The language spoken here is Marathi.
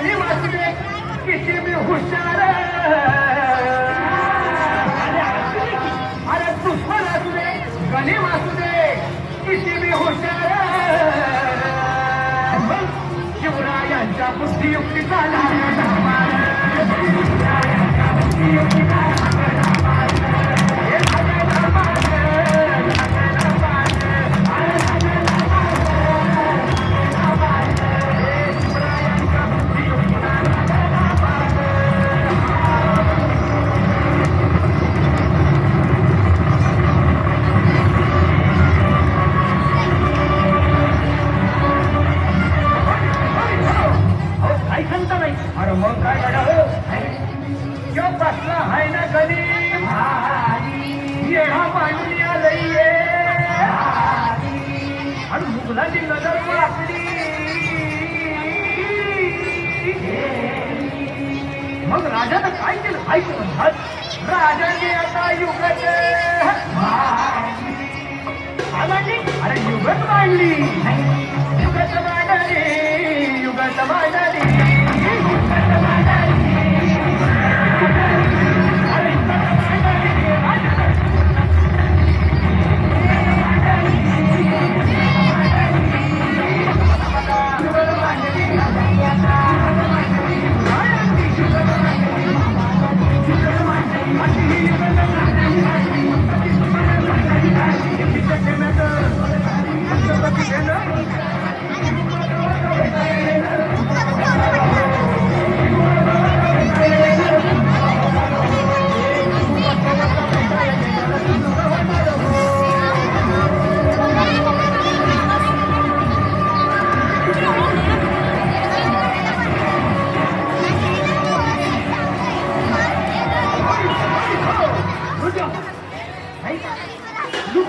गणी वासुदे किती मी हुशार अरे दुश्मन असू दे गणी वासुदे किती मी हुशार शिवरायांच्या बुद्धियुक्तीचा अरे मग काय यो बसला हाय ना गणी येहा पाणी आलंय आणि मुघलाची नजर आपली मग राजानं काय केलं ऐकू म्हणतात राजाने आता युगत अरे युगत मांडली युगत मांडली युगत मांडली